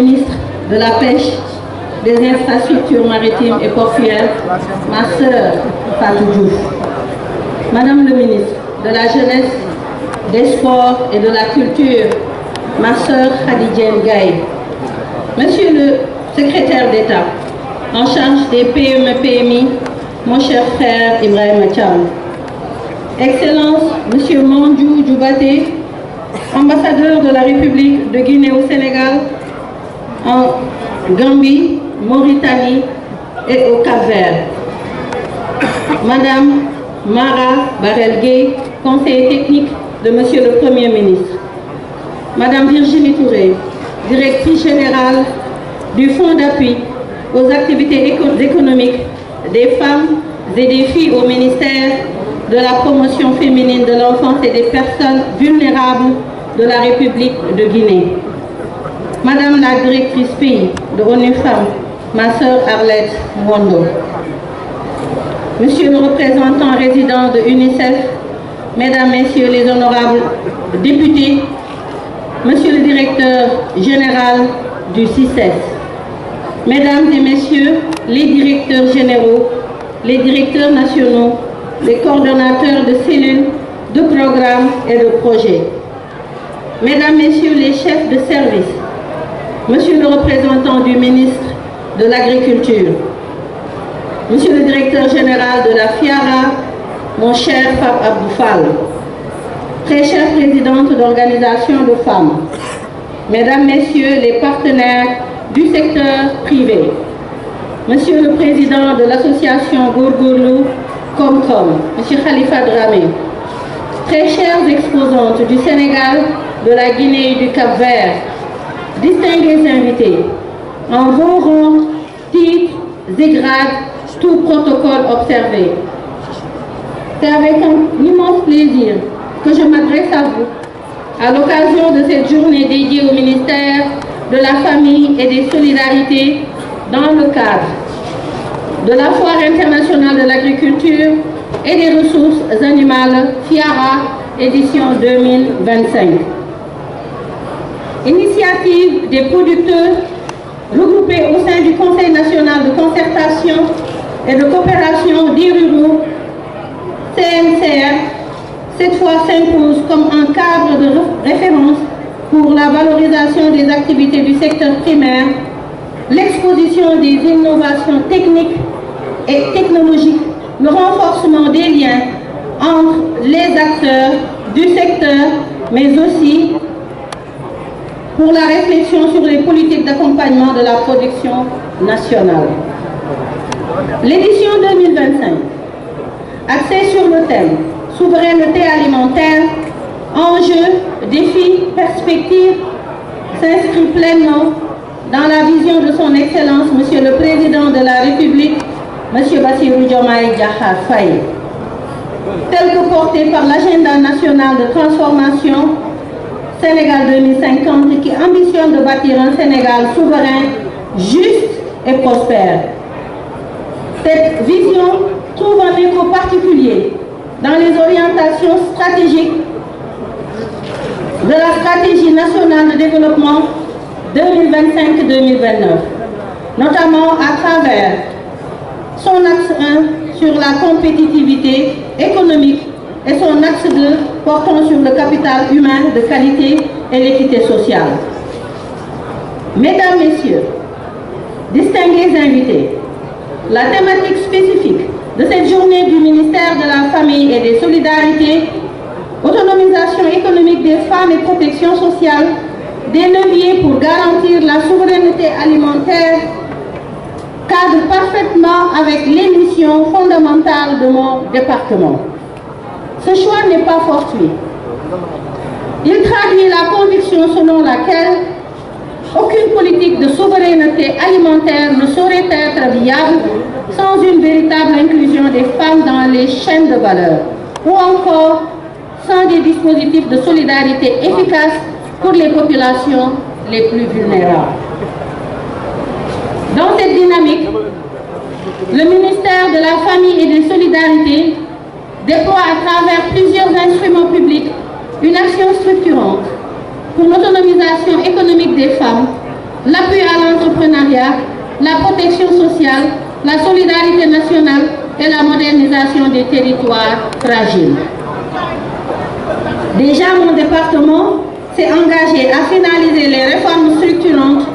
ministre de la Pêche, des Infrastructures maritimes et portuaires, ma sœur Fatou Diouf. Madame le ministre de la Jeunesse, des Sports et de la Culture, ma sœur Khadija Gaye. Monsieur le secrétaire d'État, en charge des PME-PMI, mon cher frère Ibrahim Cham. Excellence, Monsieur Mandjou Djoubaté, ambassadeur de la République de Guinée au Sénégal, en Gambie, Mauritanie et au Cap-Vert. Madame Mara Barel-Gueye, conseiller technique de Monsieur le Premier ministre. Madame Virginie Touré, directrice générale du Fonds d'appui aux activités économiques des femmes et des filles au ministère de la promotion féminine de l'enfance et des personnes vulnérables de la République de Guinée. Madame la directrice pays de ONU Femmes, ma sœur Arlette Mwondo. Monsieur le représentant résident de UNICEF, Mesdames, Messieurs les honorables députés, Monsieur le directeur général du CICES, Mesdames et Messieurs les directeurs généraux, les directeurs nationaux, les coordonnateurs de cellules, de programmes et de projets, Mesdames, Messieurs les chefs de service, Monsieur le représentant du ministre de l'Agriculture, Monsieur le directeur général de la FIARA, mon cher Pape Abdoufal, très chère présidente d'organisation de femmes, Mesdames, Messieurs les partenaires du secteur privé, Monsieur le président de l'association Gourgourlou Comcom, Monsieur Khalifa Dramé, très chères exposantes du Sénégal, de la Guinée et du Cap-Vert, distingués invités, en vos rangs, titres et grades, tout protocole observé. C'est avec un immense plaisir que je m'adresse à vous à l'occasion de cette journée dédiée au ministère de la Famille et des Solidarités dans le cadre de la Foire internationale de l'agriculture et des ressources animales FIARA édition 2025. Initiative des producteurs regroupés au sein du Conseil national de concertation et de coopération des ruraux, CNCR, cette fois s'impose comme un cadre de référence pour la valorisation des activités du secteur primaire, l'exposition des innovations techniques et technologiques, le renforcement des liens entre les acteurs du secteur, mais aussi pour la réflexion sur les politiques d'accompagnement de la production nationale. L'édition 2025, axée sur le thème « Souveraineté alimentaire, enjeux, défis, perspectives » s'inscrit pleinement dans la vision de son Excellence, Monsieur le Président de la République, Monsieur Bassirou Diomaye Diakhar Faye, tel que porté par l'agenda national de transformation Sénégal 2050 qui ambitionne de bâtir un Sénégal souverain, juste et prospère. Cette vision trouve un écho particulier dans les orientations stratégiques de la stratégie nationale de développement 2025-2029, notamment à travers son axe 1 sur la compétitivité économique et son axe 2 portant sur le capital humain de qualité et l'équité sociale. Mesdames, Messieurs, distingués invités, la thématique spécifique de cette journée du ministère de la Famille et des Solidarités, autonomisation économique des femmes et protection sociale, des leviers pour garantir la souveraineté alimentaire, cadre parfaitement avec les missions fondamentales de mon département. Ce choix n'est pas fortuit. Il traduit la conviction selon laquelle aucune politique de souveraineté alimentaire ne saurait être viable sans une véritable inclusion des femmes dans les chaînes de valeur, ou encore sans des dispositifs de solidarité efficaces pour les populations les plus vulnérables. Dans cette dynamique, le ministère de la Famille et des Solidarités déploie à travers plusieurs instruments publics une action structurante pour l'autonomisation économique des femmes, l'appui à l'entrepreneuriat, la protection sociale, la solidarité nationale et la modernisation des territoires fragiles. Déjà, mon département s'est engagé à finaliser les réformes structurantes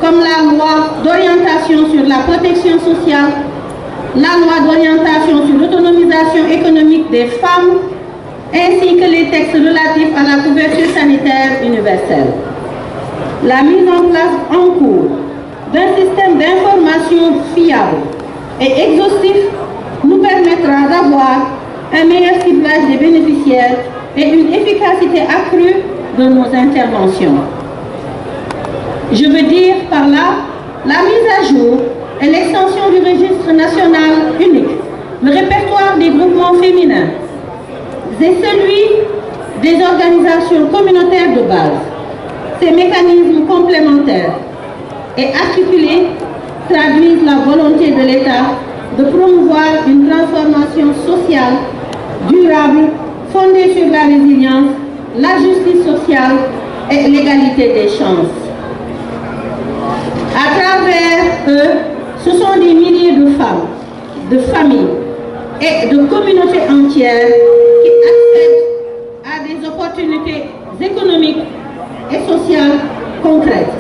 comme la loi d'orientation sur la protection sociale, la loi d'orientation sur l'autonomisation économique des femmes, ainsi que les textes relatifs à la couverture sanitaire universelle. La mise en place en cours d'un système d'information fiable et exhaustif nous permettra d'avoir un meilleur ciblage des bénéficiaires et une efficacité accrue de nos interventions. Je veux dire par là la mise à jour et l'extension du registre national unique, le répertoire des groupements féminins et celui des organisations communautaires de base. Ces mécanismes complémentaires et articulés traduisent la volonté de l'État de promouvoir une transformation sociale durable fondée sur la résilience, la justice sociale et l'égalité des chances. À travers eux, ce sont des milliers de femmes, de familles et de communautés entières qui accèdent à des opportunités économiques et sociales concrètes.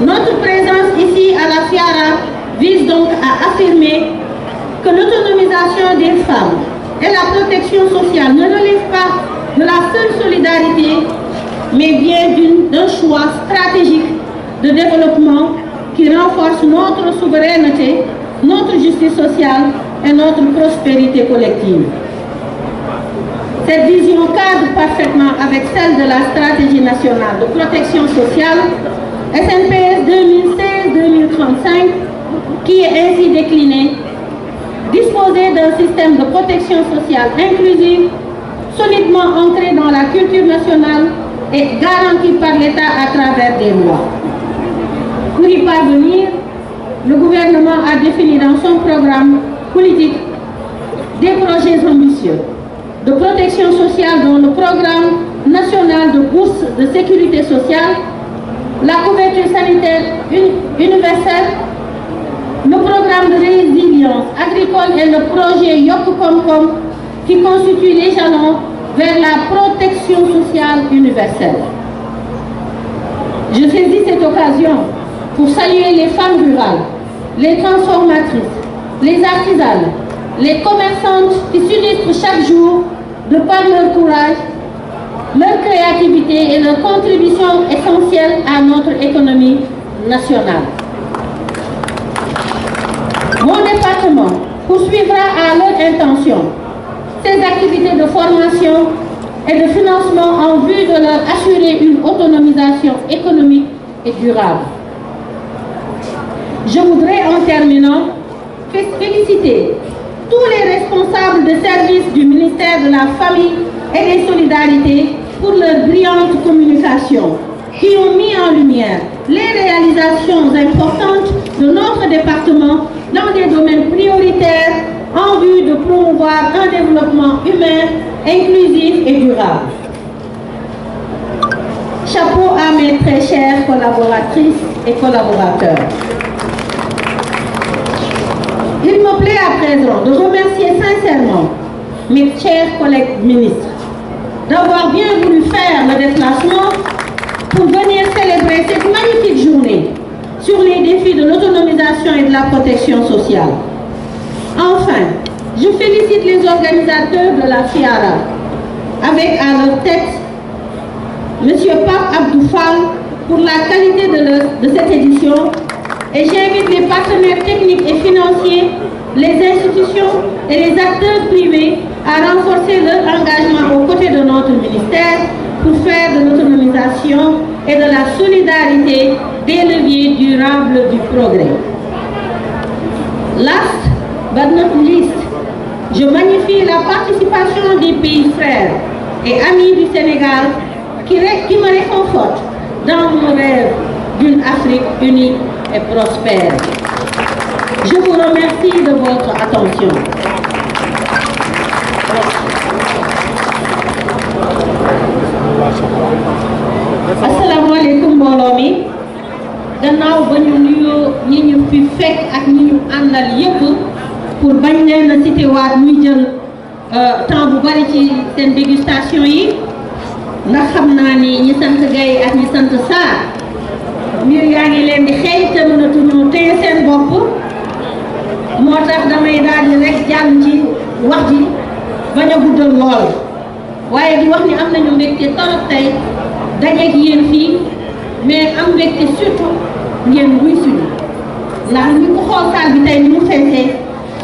Notre présence ici à la FIARA vise donc à affirmer que l'autonomisation des femmes et la protection sociale ne relèvent pas de la seule solidarité, mais bien d'un choix stratégique de développement qui renforce notre souveraineté, notre justice sociale et notre prospérité collective. Cette vision cadre parfaitement avec celle de la stratégie nationale de protection sociale SNPS 2016-2035 qui est ainsi déclinée: disposer d'un système de protection sociale inclusive, solidement ancré dans la culture nationale et garanti par l'État à travers des lois. Pour y parvenir, le gouvernement a défini dans son programme politique des projets ambitieux de protection sociale dont le programme national de bourse de sécurité sociale, la couverture sanitaire universelle, le programme de résilience agricole et le projet Yop Kom qui constituent les jalons vers la protection sociale universelle. Je saisis cette occasion pour saluer les femmes rurales, les transformatrices, les artisanes, les commerçantes qui s'illustrent chaque jour de par leur courage, leur créativité et leur contribution essentielle à notre économie nationale. Mon département poursuivra à leur intention ces activités de formation et de financement en vue de leur assurer une autonomisation économique et durable. Je voudrais en terminant féliciter tous les responsables de services du ministère de la Famille et des Solidarités pour leur brillante communication, qui ont mis en lumière les réalisations importantes de notre département dans des domaines prioritaires en vue de promouvoir un développement humain, inclusif et durable. Chapeau à mes très chères collaboratrices et collaborateurs. Il me plaît à présent de remercier sincèrement mes chers collègues ministres d'avoir bien voulu faire le déplacement pour venir célébrer cette magnifique journée sur les défis de l'autonomisation et de la protection sociale. Enfin, je félicite les organisateurs de la FIARA, avec à leur tête M. Pape Abdou Fall pour la qualité de cette édition, et j'invite les partenaires techniques et financiers, les institutions et les acteurs privés à renforcer leur engagement aux côtés de notre ministère pour faire de l'autonomisation et de la solidarité des leviers durables du progrès. Last but not least, je magnifie la participation des pays frères et amis du Sénégal qui me réconforte dans mon rêve d'une Afrique unie et prospère. Je vous remercie de votre attention. Assalamu alaikum. ba ñu nuyoo ñi ñu fi fekk ak ñi ñu àndal yépp pour bañ leen a cité waat muy jël temps bu bari ci seen dégustation yi ndax xam naa ni ñi sant Gaye ak ñi sant Sarr mbir yaa ngi leen di xëy te mënatuñu téye seen bopp moo tax damay daal di rek jàll ci wax ji bañ a guddal lool waaye di wax ni am nañu mbégte torop tey dajeeg yéen fii mais am mbégte surtout ngeen wuy suñu ndax ñu ko xool saal bi tey ni mu feesee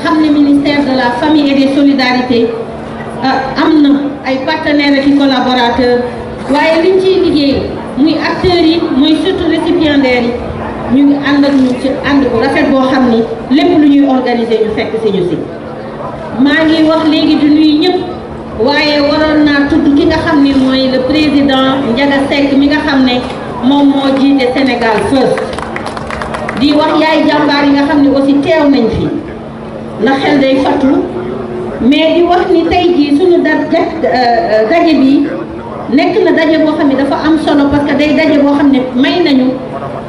xam ne ministère de la famille et des solidarités am na ay partenaires ak i collaborateurs waaye liñ ciy liggéey muy acteurs yi muy surtout récipiendaires yi ñu ngi ànd ak ñu ci ànd bu rafet boo xam ni lépp lu ñuy organiser ñu fekk si ñu si maa ngi wax léegi du nuyu ñëpp waaye waroon naa tudd ki nga xam ni mooy le président Ndiaga Seck mi nga xam ne moom moo jiite Sénégal First di wax yaay jàmbaar yi nga xam ne aussi teew nañ fi ndax xel day fattu mais di wax ni tey jii suñu daje bi nekk na daje boo xam ne dafa am solo parce que day daje boo xam ne may nañu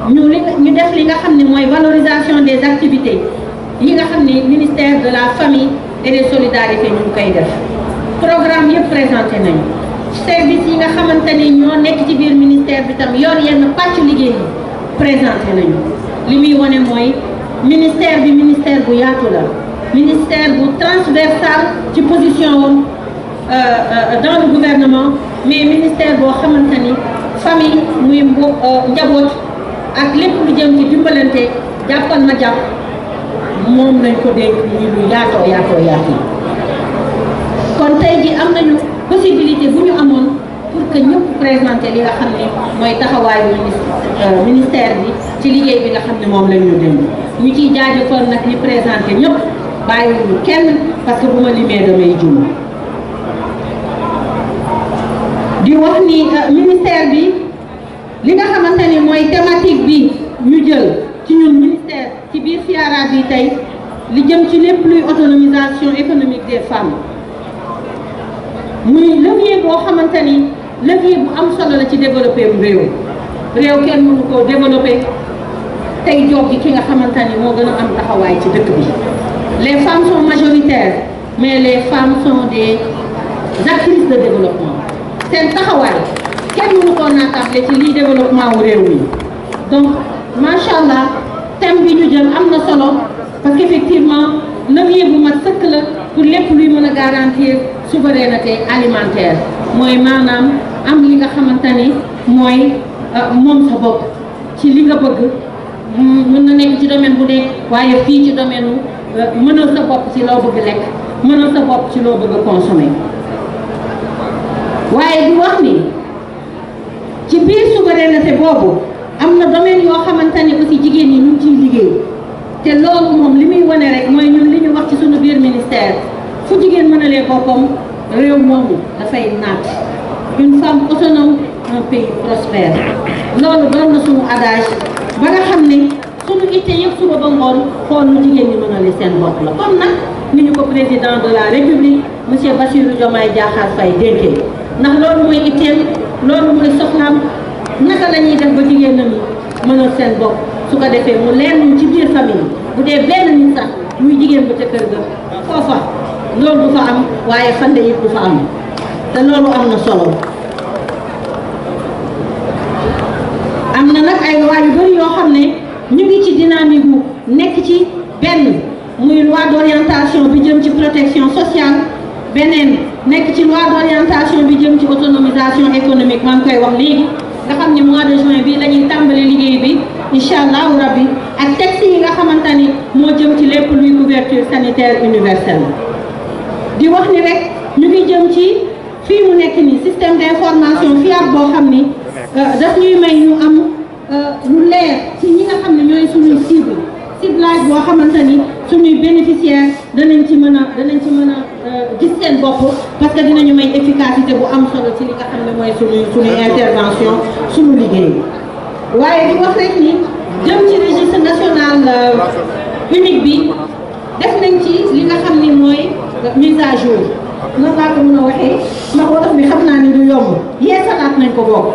ñu def li nga xam ne mooy valorisation des activités yi nga xam ne ministère de la famille et des solidarités ñu ngi koy def programme yëpp présenté nañu service yi nga xamante ni ñoo nekk ci biir ministère bi tam yor yenn pàcc liggéey yi présenté nañu li muy wane mooy ministère bi ministère bu yaatu la ministère bu transversal ci position woon dans le gouvernement mais ministère boo xamante ni famille muy njaboot ak lépp lu jëm ci dimbalante jàppal ma jàpp moom lañ ko dénk muy lu yaatoo kon tey ji am nañu possibilité bu ñu amoon pour que ñëpp présenter li nga xam ne mooy taxawaayu ministère bi ci liggéey bi nga xam ne moom la ñu dénk ñu ciy jaajëfal nag ñi présenter ñëpp bàyyiwuñu kenn parce que bu ma limee damay juum di wax ni ministère bi li nga xamante ni mooy thématique bi ñu jël ci ñun ministère ci biir FIARA bi tey li jëm ci lépp luy autonomisation économique des femmes muy levier boo xamante ni levier bu am solo la ci développé bu réew kenn mënu koo développé tey jox gi ki nga xamante ni moo gën a am taxawaay ci dëkk bi les femmes sont majoritaires mais les femmes sont des actrices de développement seen taxawaay kenn mënu koo naatable ci lii développement wu réew mi donc macha allah thème bi ñu jël am na solo parce qu'effectivement levier bu mat sëkk la pour lépp luy mën a garantir souveraineté alimentaire mooy maanaam am li nga xamante ni mooy moom sa bopp ci li nga bëgg mën na nekk ci domaine bu nekk waaye fii ci domaine mënal sa bopp ci loo bëgg lekk mënal sa bopp ci loo bëgg consommer waaye di wax ni ci biir souveraineté boobu am na domaine yoo xamante ni aussi jigéen ñi ñu ngi ciy liggéey te loolu moom li muy wane rek mooy ñun li ñu wax ci suñu biir ministère fu jigéen mënalee boppam réew moomu dafay naat une femme autonome un pays prospère loolu doon na suñu adage ba nga xam ne suñu itte yëpp suba ba ngoon xool nu jigéen ñi mënale seen bopp la comme nag ni ñu ko président de la république monsieur Bassirou Diomaye Diakhar Faye dénkee ndax loolu mooy itteem loolu mooy soxlaam naka la ñuy def ba jigéen ñi mënal seen bopp su ko defee mu leer ñu ci biir famille bu dee benn nit sax muy jigéen ba ca kër ga foofa loolu du fa am waaye fande yëpp du fa am te loolu am na solo am na nag ay loi yu bëri yoo xam ne ñu ngi ci dynamique bu nekk ci benn muy loi d'orientation bi jëm ci protection sociale beneen nekk ci loi d'orientation bi jëm ci autonomisation économique maa ngi koy wax léegi nga xam ne mois de juin bi la ñuy tàmbali liggéey bi incha allahu rabbi ak texte yi nga xamante ni moo jëm ci lépp luy couverture sanitaire universelle di wax ni rek ñu ngi jëm ci fii mu nekk ni système d'information fiable boo xam ni daf ñuy may ñu am lu leer ci ñi nga xam ne ñooy suñuy ciblage boo xamante ni suñuy bénéficiaire danañ ci mën a gis seen bopp parce que dinañu may efficacité bu am solo ci li nga xam ne mooy suñuy intervention suñu liggéey waaye di wax rek ni jëm ci registre national unique bi def nañ ci li nga xam ni mooy mise à jour noonu laa ko mën a waxee ndax wolof bi xam naa ni du yomb yeesalaat nañ ko bokk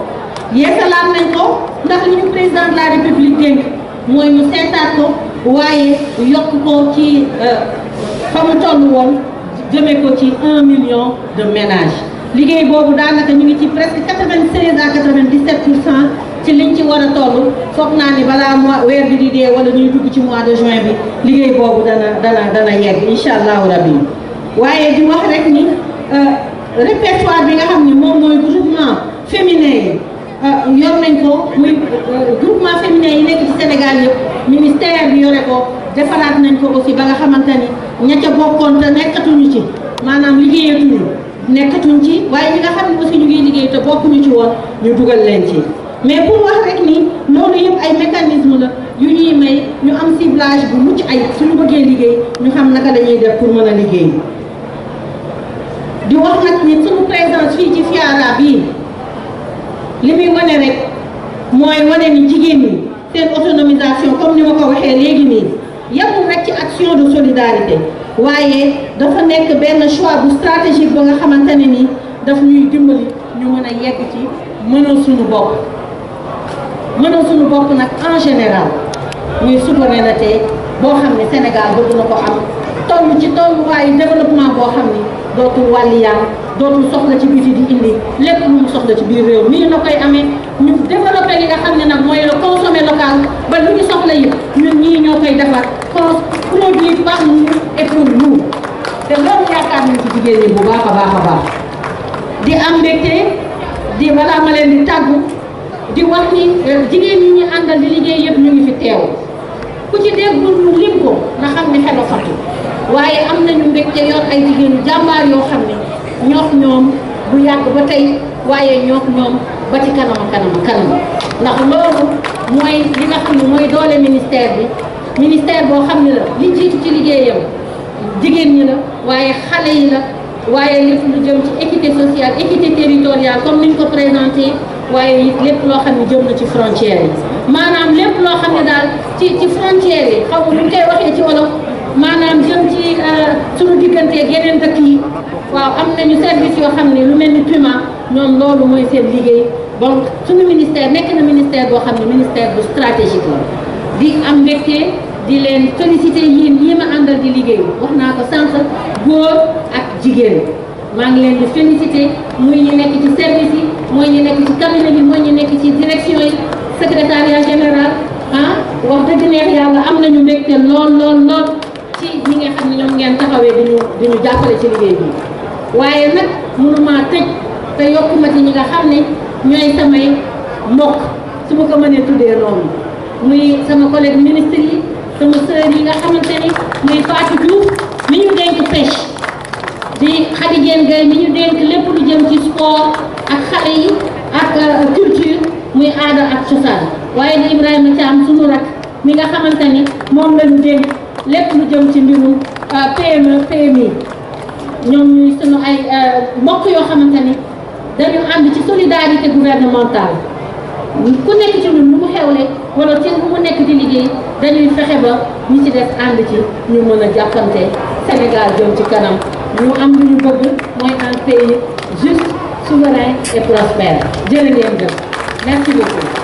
yeesalaat nañ ko ndax li ñu président de la république dénk mooy ñu seetaat ko waaye yokk ko ci fa mu toll woon jëmee ko ci 1 million de ménages liggéey boobu daanaka ñu ngi ci presque 96 à 97% ci liñ ci war a toll foog naa ni balaa mois weer bi di dee wala ñuy dugg ci mois de juin bi liggéey boobu dana yegg incha allahu rabbi waaye di wax rek ni répertoire bi nga xam ni moom mooy groupement féminin yi yor nañ ko muy groupement féminin yi nekk ci Sénégal yëpp ministère bi yore ko defaraat nañ ko aussi ba nga xamante ni ña ca bokkoon te nekkatuñu ci maanaam liggéeyatuñu nekkatuñ ci waaye ñi nga xam ne aussi ñu ngi liggéey te bokkuñu ci woon ñu dugal leen ci mais pour wax rek ni loolu yëpp ay mécanisme la yu ñuy may ñu am ciblage bu mucc ay suñu bëggee liggéey ñu xam naka dañuy def pour mën a liggéey di wax nag ni suñu présence fii ci FIARA bii li muy wane rek mooy wane ni jigéen ñi seen autonomisation comme ni ma ko waxee léegi nii yemul rek ci action de solidarité waaye dafa nekk benn choix bu stratégique ba nga xamante ne ni daf ñuy dimbali ñu mën a yegg ci mënal suñu bopp nag en général muy souveraineté boo xam ne Sénégal bëgg na ko am toll ci tolluwaayu développement boo xam ni dootul wàlliyaan dootul soxla ci biti di indi lépp lu mu soxla ci biir réew nii na koy amee ñu développé li nga xam ne nag mooy le consommé local ba lu ñu soxla yëpp ñun ñii ñoo koy defar produit par nous et pour nous te loolu yaakaar nañ ci jigéen ñi bu baax a baax di am mbégte di balaa ma leen di tàggu di wax ni jigéen ñi ñu àndal di liggéey yëpp ñu ngi fi teew ku ci déggul ñu lim ko na xam ne xel a fatu waaye am nañu mbégte yor ay jigéenu jàmbaar yoo xam ne ñoom bu yàgg ba tey waaye ñoom ba ci kanam ndax loolu mooy li nga xam ne mooy doole ministère boo xam ne la li jiitu ci liggéeyam jigéen ñi la waaye xale yi la waaye lépp lu jëm ci équité sociale équité territoriale comme ni ñu ko présenté waaye it lépp loo xam ne jëm na ci frontières yi maanaam lépp loo xam ne daal ci frontières yi xaw ma nu koy waxee ci wolof maanaam jëm ci suñu digganteeg yeneen dëkk yi waaw am nañu service yoo xam ne lu mel ni PUMA ñoom loolu mooy seen liggéey donc suñu ministère nekk na ministère boo xam ne ministère bu stratégique la di am mbégte di leen félicité yéen ñi ma àndal di liggéey wax naa ko sànq góor ak jigéen maa ngi leen di félicité muy ñi nekk ci service yi mooy ñi nekk ci cabinet bi mooy ñi nekk ci direction yi secrétariat général wax dëgg neex yàlla am nañu mbégte lool ci ñi nga xam ne ñoom ngeen taxawee di ñu jàppale ci liggéey bi waaye nag mënuma tëj te yokkuma ci ñi nga xam ne ñooy samay mbokk su ma ko mënee tuddee noonu muy sama collègue ministre yi sama sœur yi nga xamante ni muy Fatou Diouf mi ñu dénk pêche di Khady Diène Gaye mi ñu dénk lépp lu jëm ci sport ak xale yi ak culture muy aada ak cosaan waaye di Ibrahima Thiam sunu rak mi nga xamante ni moom la ñu dénk lépp lu jëm ci mbirum PME PMI ñoom ñuy sunu ay mbokk yoo xamante ni dañu ànd ci solidarité gouvernementale ku nekk ci ñun lu mu xewle wala ci lu mu nekk di liggéey dañuy fexe ba ñi ci des ànd ci ñu mën a jàppante Sénégal jëm ci kanam ñu am lu ñu bëgg mooy un pays juste souverain et prospère jërë ngeen jëf merci beaucoup.